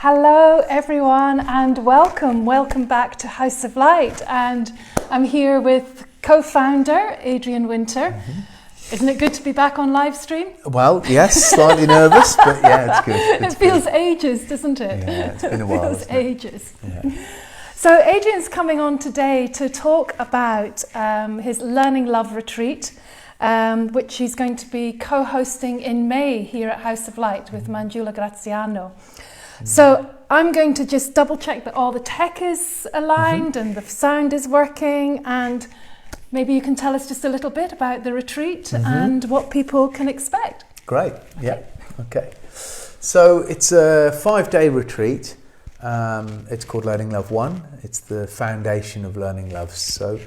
Hello everyone and welcome back to House of Light, and I'm here with co-founder Adrian Wynter. Isn't it good to be back on live stream? Well, yes, slightly nervous, but yeah, it's good. It feels ages, doesn't it? Yeah, it's been a while. It feels ages. Yeah. So Adrian's coming on today to talk about his Learning Love retreat, which he's going to be co-hosting in May here at House of Light with Manjula Graziano. So I'm going to just double check that all the tech is aligned and the sound is working, and maybe you can tell us just a little bit about the retreat and what people can expect. Great, yeah, okay. So it's a 5-day retreat. It's called Learning Love 1. It's the foundation of Learning Love. So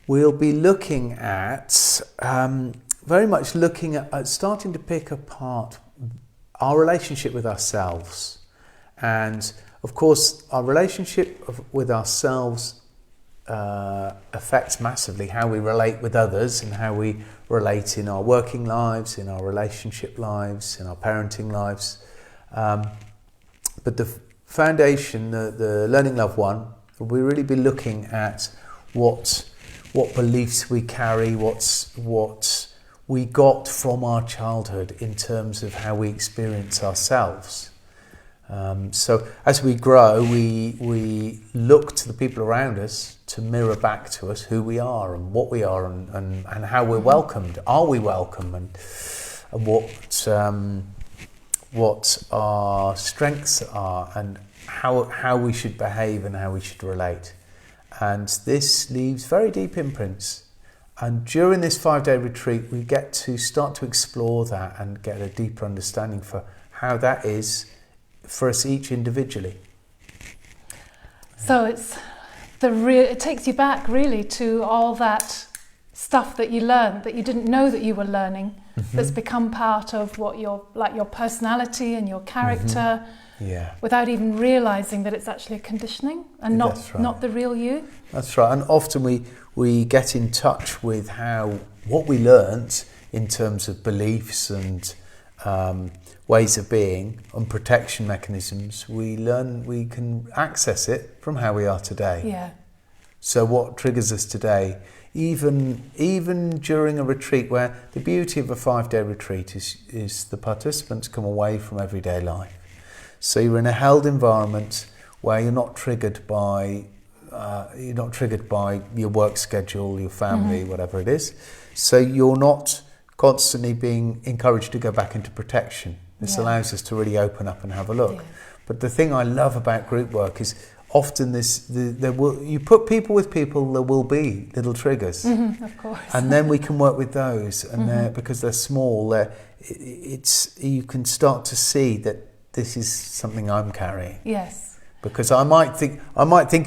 we'll be looking at, very much looking at starting to pick apart our relationship with ourselves. And of course, our relationship with ourselves affects massively how we relate with others and how we relate in our working lives, in our relationship lives, in our parenting lives. But the foundation, the Learning Love 1, we'll really be looking at what beliefs we carry, what we got from our childhood in terms of how we experience ourselves. So as we grow, we look to the people around us to mirror back to us who we are and what we are and how we're welcomed. Are we welcome? And what our strengths are and how we should behave and how we should relate. And this leaves very deep imprints. And during this 5-day retreat, we get to start to explore that and get a deeper understanding for how that is for us each individually. So it takes you back really to all that stuff that you learned that you didn't know that you were learning, that's become part of what your personality and your character, without even realizing that it's actually a conditioning and not the real you. That's right. And often we get in touch with what we learnt in terms of beliefs and ways of being and protection mechanisms. We can access it from how we are today. Yeah. So what triggers us today, even during a retreat, where the beauty of a 5-day retreat is the participants come away from everyday life. So you're in a held environment where you're not triggered by your work schedule, your family, whatever it is. So you're not constantly being encouraged to go back into protection. This allows us to really open up and have a look. Yeah. But the thing I love about group work is often you put people with people, there will be little triggers. Of course. And then we can work with those, and because they're small, you can start to see that this is something I'm carrying. Yes. Because I might think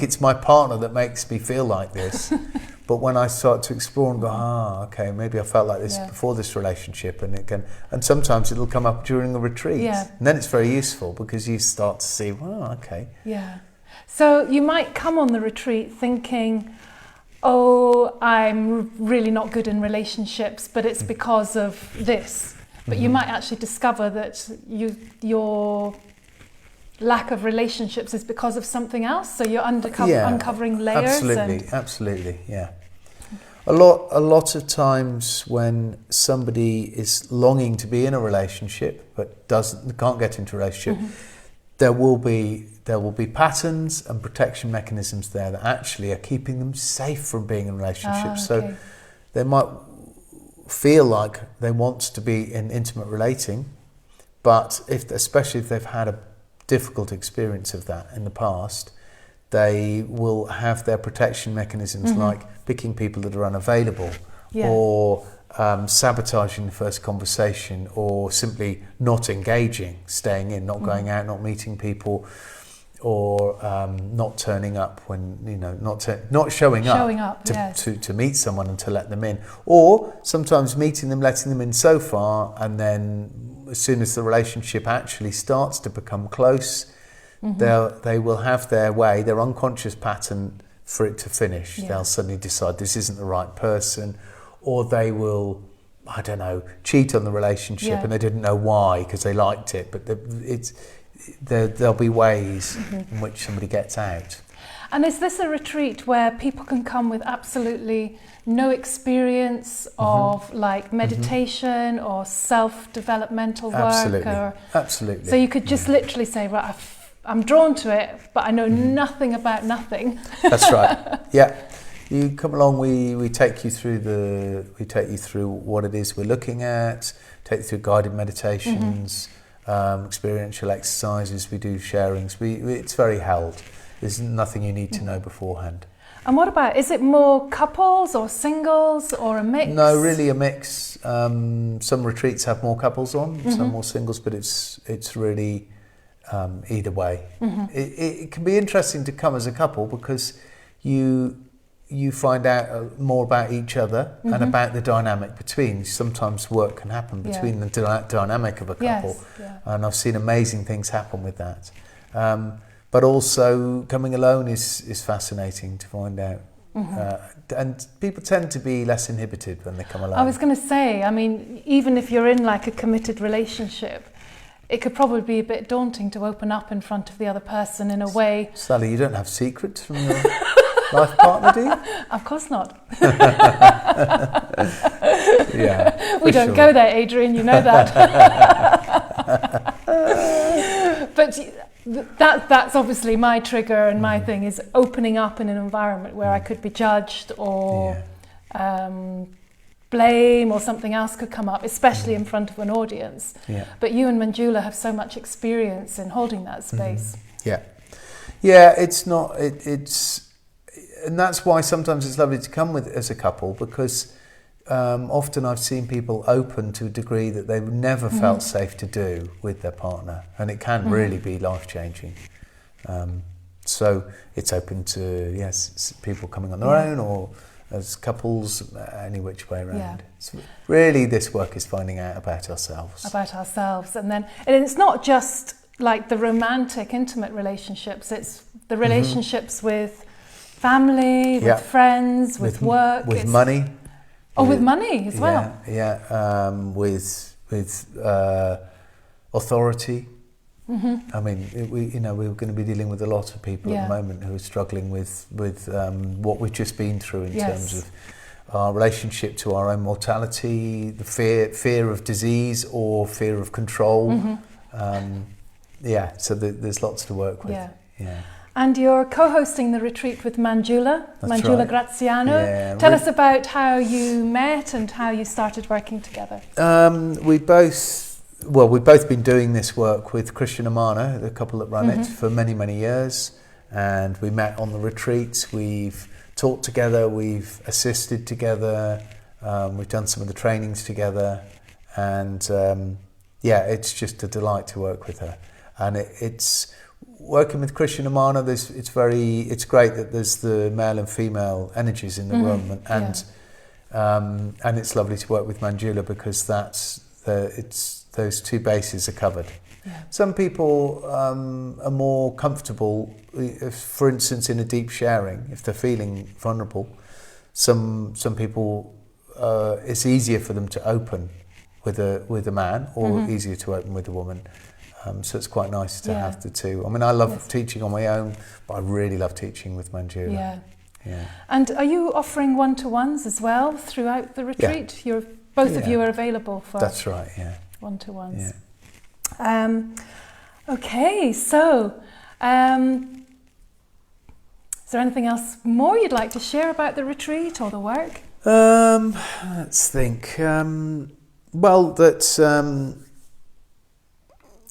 it's my partner that makes me feel like this, but when I start to explore and go, okay, maybe I felt like this before this relationship, and sometimes it'll come up during a retreat, and then it's very useful because you start to see, okay. Yeah. So you might come on the retreat thinking, oh, I'm really not good in relationships, but it's because of this. But you might actually discover that your lack of relationships is because of something else. So you're uncovering layers. Absolutely, yeah. A lot of times when somebody is longing to be in a relationship but can't get into a relationship, there will be patterns and protection mechanisms there that actually are keeping them safe from being in relationships. So they might feel like they want to be in intimate relating, but especially if they've had a difficult experience of that in the past, they will have their protection mechanisms like picking people that are unavailable or sabotaging the first conversation, or simply not engaging, staying in, not going out, not meeting people, or not turning up when not showing up to meet someone and to let them in, or sometimes meeting them, letting them in so far, and then as soon as the relationship actually starts to become close, they will have their unconscious pattern for it to finish. They'll suddenly decide this isn't the right person, or they will, cheat on the relationship and they didn't know why because they liked it, but there'll be ways in which somebody gets out. And is this a retreat where people can come with absolutely no experience of like meditation or self-developmental work? Absolutely. So you could just literally say, right, I'm drawn to it, but I know nothing about nothing. That's right. Yeah. You come along, we take you through what it is we're looking at, take you through guided meditations, experiential exercises, we do sharings. It's very held. There's nothing you need to know beforehand. And what about, is it more couples or singles or a mix? No, really a mix. Some retreats have more couples on, some more singles, but it's really either way. It can be interesting to come as a couple because you find out more about each other and about the dynamic between. Sometimes work can happen between the dynamic of a couple, and I've seen amazing things happen with that. But also coming alone is fascinating to find out. And people tend to be less inhibited when they come alone. I was going to say, I mean, even if you're in like a committed relationship, it could probably be a bit daunting to open up in front of the other person in a way. Sally, you don't have secrets from your life partner, do you? Of course not. Yeah. We don't go there, Adrian, you know that. But that's obviously my trigger and my thing is opening up in an environment where I could be judged or blame or something else could come up, especially in front of an audience. Yeah. But you and Manjula have so much experience in holding that space. Yeah, it's not, and that's why sometimes it's lovely to come with as a couple, because often I've seen people open to a degree that they've never felt safe to do with their partner, and it can really be life-changing. So it's open to people coming on their own or as couples, any which way around. Yeah. So really this work is finding out about ourselves. And it's not just like the romantic, intimate relationships, it's the relationships with family, with friends, with work. With money. With money as well. With authority. I mean, we're going to be dealing with a lot of people at the moment who are struggling with what we've just been through in terms of our relationship to our own mortality, the fear of disease or fear of control. So there's lots to work with. Yeah. And you're co-hosting the retreat with Manjula right. Graziano. Yeah, Tell us about how you met and how you started working together. We've both been doing this work with Christian Amana, the couple that run it, for many, many years. And we met on the retreats. We've taught together. We've assisted together. We've done some of the trainings together. And it's just a delight to work with her. And it's working with Christian Amana. It's great that there's the male and female energies in the room, and it's lovely to work with Manjula because those two bases are covered. Yeah. Some people are more comfortable, if, for instance, in a deep sharing, if they're feeling vulnerable. Some people, it's easier for them to open with a man, or easier to open with a woman. So it's quite nice to have the two. I mean, I love teaching on my own, but I really love teaching with Manjula. Yeah. And are you offering one-to-ones as well throughout the retreat? Yeah. Both of you are available for. That's right. Yeah. One-to-ones. Yeah. Okay, so is there anything else more you'd like to share about the retreat or the work? Let's think.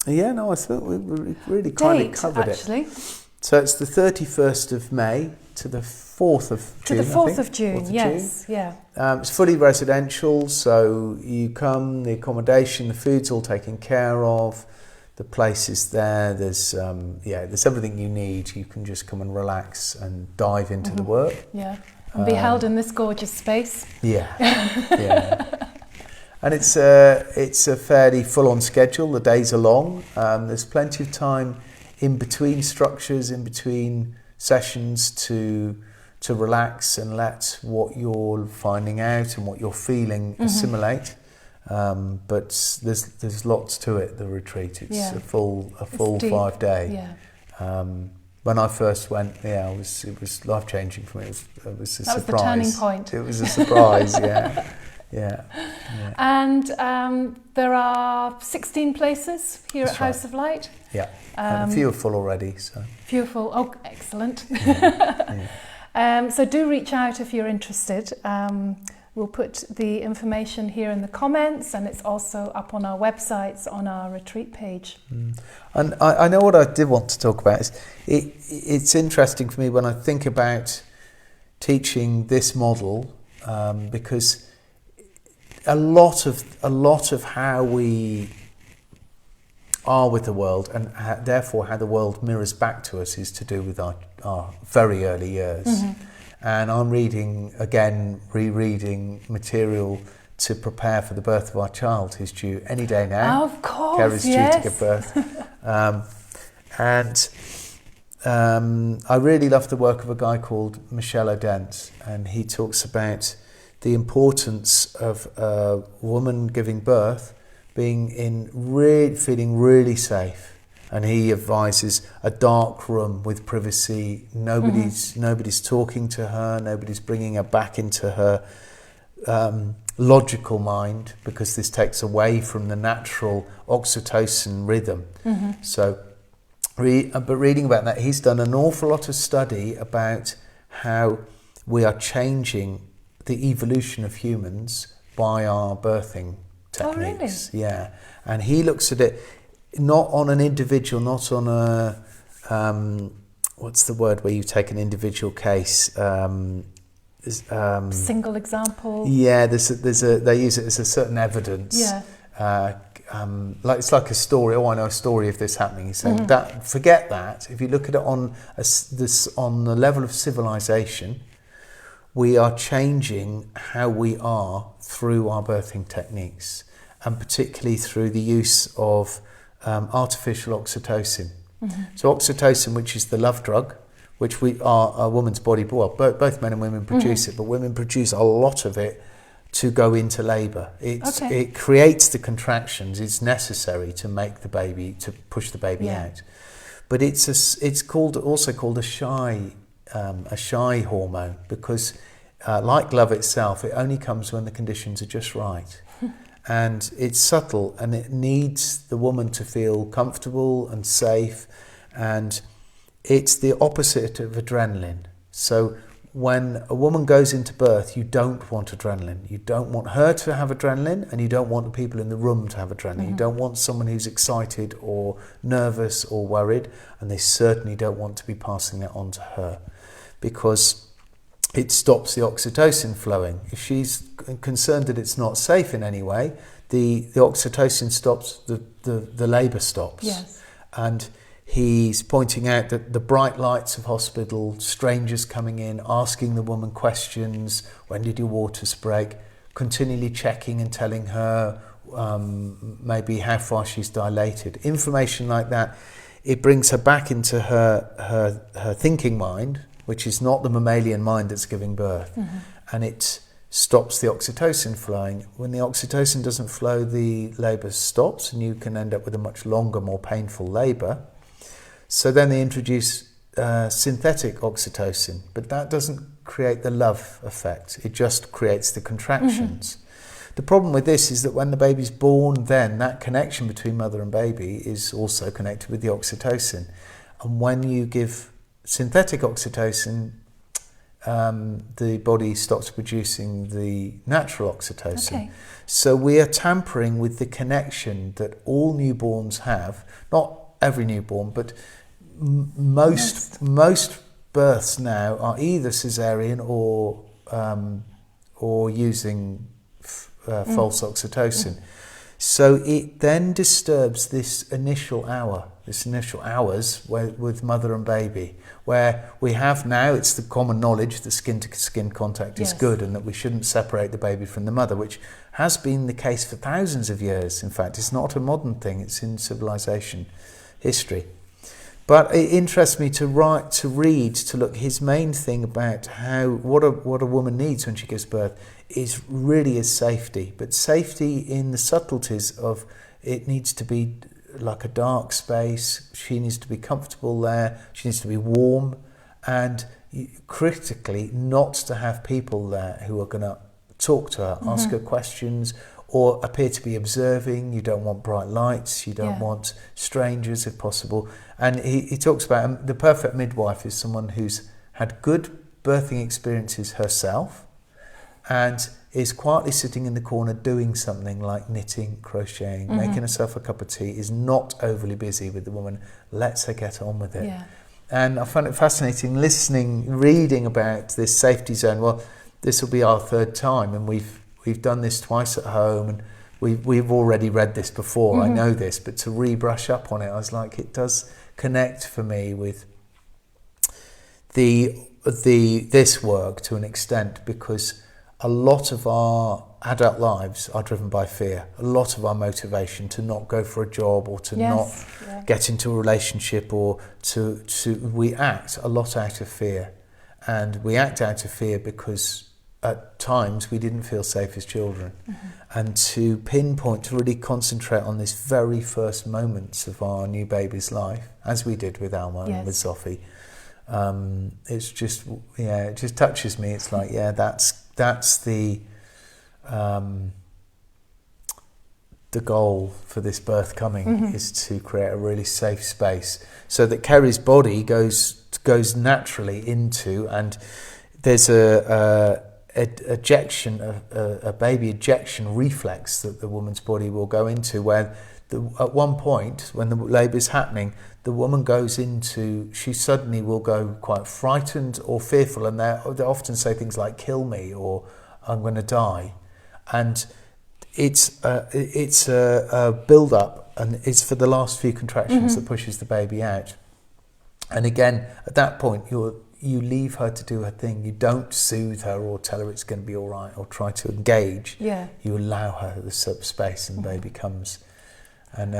I thought we really kind of covered actually. it. So it's the 31st of May to the 4th of June. To the 4th of June, yes. Yeah. It's fully residential, so you come, the accommodation, the food's all taken care of, the place is there, there's everything you need. You can just come and relax and dive into the work. Yeah, and be held in this gorgeous space. Yeah, yeah. And it's a fairly full-on schedule. The days are long. There's plenty of time in between structures, in between sessions to relax and let what you're finding out and what you're feeling assimilate. But there's lots to it. The retreat, it's a full It's deep. 5 day. Yeah. When I first went, it was life changing for me. It was a surprise. That was the turning point. It was a surprise. Yeah. And there are 16 places here at House of Light. Yeah, and a few are full already. So few are full. Oh, excellent. Yeah. So do reach out if you're interested. We'll put the information here in the comments, and it's also up on our websites on our retreat page. And I know what I did want to talk about is it's interesting for me when I think about teaching this model, because a lot of how we are with the world, and therefore how the world mirrors back to us, is to do with our very early years. And I'm rereading material to prepare for the birth of our child, who's due any day now. Of course, Ceri's due to give birth. I really love the work of a guy called Michel Odent, and he talks about the importance of a woman giving birth being feeling really safe. And he advises a dark room with privacy. Nobody's talking to her. Nobody's bringing her back into her logical mind, because this takes away from the natural oxytocin rhythm. So, but reading about that, he's done an awful lot of study about how we are changing the evolution of humans by our birthing techniques. Oh, really? Yeah, and he looks at it not on an individual, not on a what's the word where you take an individual case? Single example. Yeah, they use it as a certain evidence. Yeah. It's like a story. Oh, I know a story of this happening. He's saying that. Forget that. If you look at it on the level of civilization, we are changing how we are through our birthing techniques, and particularly through the use of artificial oxytocin. So oxytocin, which is the love drug, which a woman's body, both men and women produce it, but women produce a lot of it to go into labour. It creates the contractions. It's necessary to make the baby, to push the baby out. But it's also called a shy hormone, because like love itself, it only comes when the conditions are just right. And it's subtle, and it needs the woman to feel comfortable and safe, and it's the opposite of adrenaline. So when a woman goes into birth, you don't want adrenaline. You don't want her to have adrenaline, and you don't want the people in the room to have adrenaline. You don't want someone who's excited or nervous or worried, and they certainly don't want to be passing that on to her, because it stops the oxytocin flowing. If she's concerned that it's not safe in any way, the oxytocin stops, the labour stops. Yes. And he's pointing out that the bright lights of hospital, strangers coming in, asking the woman questions, when did your waters break, continually checking and telling her maybe how far she's dilated. Information like that, it brings her back into her thinking mind, which is not the mammalian mind that's giving birth. And it stops the oxytocin flowing. When the oxytocin doesn't flow, the labour stops, and you can end up with a much longer, more painful labour. So then they introduce synthetic oxytocin, but that doesn't create the love effect. It just creates the contractions. The problem with this is that when the baby's born, then that connection between mother and baby is also connected with the oxytocin. And when you give synthetic oxytocin, the body stops producing the natural oxytocin. So we are tampering with the connection that all newborns have. Not every newborn, but most births now are either cesarean or using false oxytocin. So it then disturbs this initial hours with mother and baby, where we have now, it's the common knowledge that skin-to-skin contact is good, and that we shouldn't separate the baby from the mother, which has been the case for thousands of years. In fact, it's not a modern thing, it's in civilization history. But it interests me to read, to look. His main thing about what a woman needs when she gives birth is safety, but safety in the subtleties of it needs to be like a dark space. She needs to be comfortable there. She needs to be warm, and critically, not to have people there who are going to talk to her, ask her questions, or appear to be observing. You don't want bright lights. You don't want strangers if possible. And he talks about the perfect midwife is someone who's had good birthing experiences herself and is quietly sitting in the corner doing something like knitting, crocheting, making herself a cup of tea, is not overly busy with the woman, lets her get on with it. Yeah. And I found it fascinating reading about this safety zone. Well, this will be our third time, and we've done this twice at home, and we've already read this before. I know this, but to rebrush up on it, I was like, it does connect for me with this work to an extent, because a lot of our adult lives are driven by fear. A lot of our motivation to not go for a job or to not get into a relationship or we act a lot out of fear, and we act out of fear because at times we didn't feel safe as children. And to pinpoint, to really concentrate on this very first moments of our new baby's life, as we did with Alma and with Sophie, it's just, it just touches me. It's like, that's the goal for this birth coming, is to create a really safe space so that Ceri's body goes naturally into, and there's a baby ejection reflex that the woman's body will go into, where at one point when the labour is happening, the woman goes into, she suddenly will go quite frightened or fearful, and they often say things like "kill me" or "I'm going to die," and it's a build up, and it's for the last few contractions that pushes the baby out. And again, at that point, you leave her to do her thing. You don't soothe her or tell her it's going to be all right or try to engage. You allow her the space, and the baby comes. And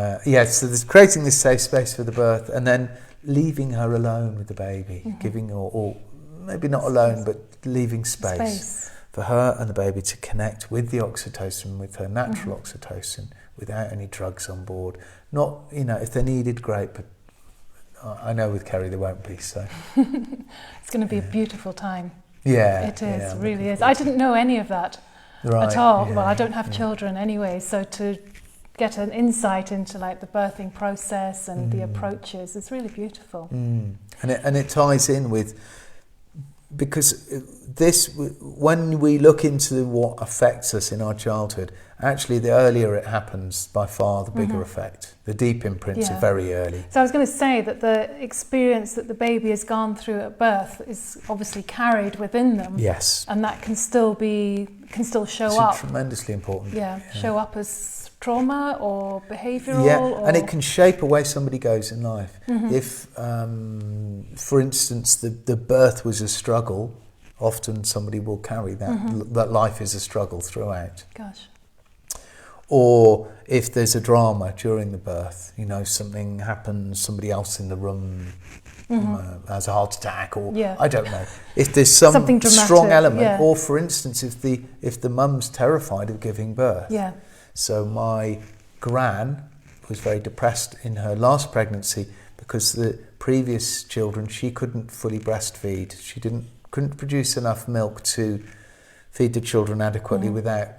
so there's creating this safe space for the birth, and then leaving her alone with the baby, giving or maybe not alone, but leaving space for her and the baby to connect with the oxytocin, with her natural oxytocin, without any drugs on board. Not, if they're needed, great, but I know with Ceri there won't be, so. It's going to be a beautiful time. Yeah. It is, really is. I didn't know any of that at all. Yeah, well, I don't have children anyway, so to get an insight into like the birthing process and the approaches, it's really beautiful. And it ties in with, because when we look into what affects us in our childhood, actually the earlier it happens, by far the bigger effect. The deep imprints are very early. So I was going to say that the experience that the baby has gone through at birth is obviously carried within them. Yes. And that can still show up. It's tremendously important. Show up as trauma or behavioural. Yeah, and it can shape a way somebody goes in life. If, for instance, the birth was a struggle, often somebody will carry that life is a struggle throughout. Gosh. Or if there's a drama during the birth, something happens, somebody else in the room has a heart attack, or I don't know. If there's something strong element, or for instance, if the mum's terrified of giving birth. Yeah. So my gran was very depressed in her last pregnancy because the previous children, she couldn't fully breastfeed. She couldn't produce enough milk to feed the children adequately without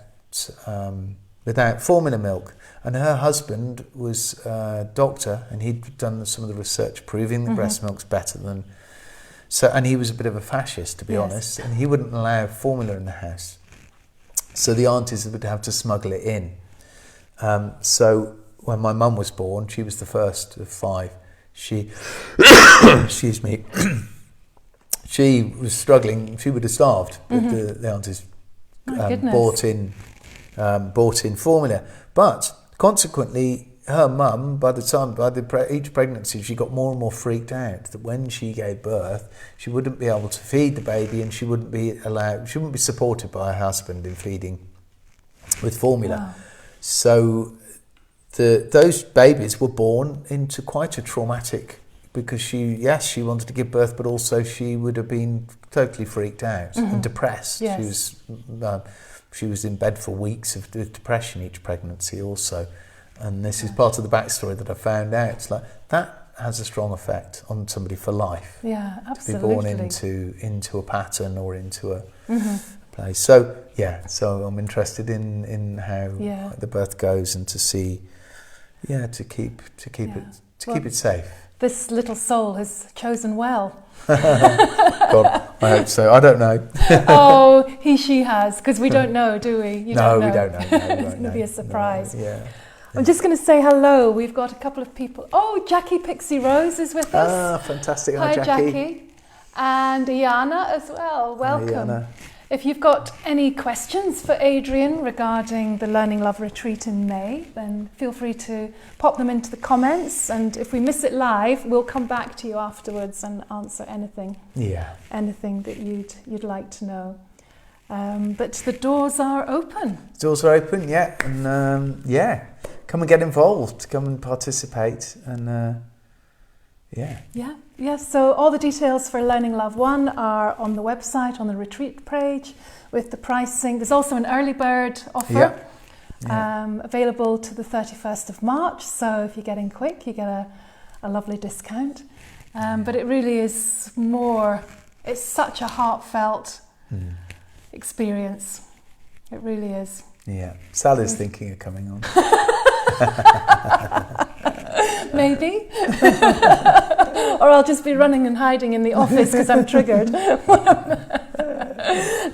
formula milk. And her husband was a doctor, and he'd done some of the research proving that breast milk's better than... And he was a bit of a fascist, to be honest, and he wouldn't allow formula in the house. So the aunties would have to smuggle it in. So when my mum was born, she was the first of 5. She, excuse me, she was struggling. She would have starved. But the aunties bought in formula. But consequently, her mum, by each pregnancy, she got more and more freaked out that when she gave birth, she wouldn't be able to feed the baby, and she wouldn't be supported by her husband in feeding with formula. Wow. So those babies were born into quite a traumatic because she wanted to give birth, but also she would have been totally freaked out and depressed. Yes. She was in bed for weeks of depression each pregnancy also. And this is part of the backstory that I found out. It's like that has a strong effect on somebody for life. Yeah, absolutely. To be born into a pattern or into a place. So I'm interested in how the birth goes, and to see, to keep it safe. This little soul has chosen well. God, I hope so. I don't know. Oh, she has, because we don't know, do we? We don't know. No, it's going to be a surprise. No, I'm just going to say hello. We've got a couple of people. Oh, Jackie Pixie Rose is with us. Ah, fantastic. Hi, Jackie. And Iana as well. Welcome. Hi, Iana. If you've got any questions for Adrian regarding the Learning Love Retreat in May, then feel free to pop them into the comments. And if we miss it live, we'll come back to you afterwards and answer anything. Yeah. Anything that you'd like to know. But the doors are open. The doors are open, yeah. And come and get involved. Come and participate. And So all the details for Learning Love 1 are on the website, on the retreat page, with the pricing. There's also an early bird offer available to the 31st of March. So if you're getting quick, you get a lovely discount. But it really is it's such a heartfelt experience. It really is. Yeah. Sally's thinking of coming on. Maybe. Or I'll just be running and hiding in the office because I'm triggered.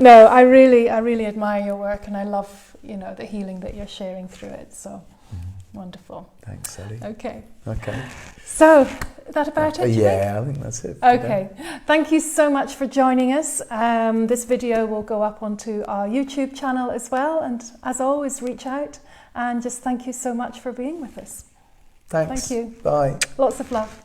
No, I really admire your work, and I love, the healing that you're sharing through it. So wonderful. Thanks, Sally. Okay. Okay. So, is that about it? Yeah, I think that's it. Okay. Thank you so much for joining us. This video will go up onto our YouTube channel as well. And as always, reach out and just thank you so much for being with us. Thanks. Thank you. Bye. Lots of love.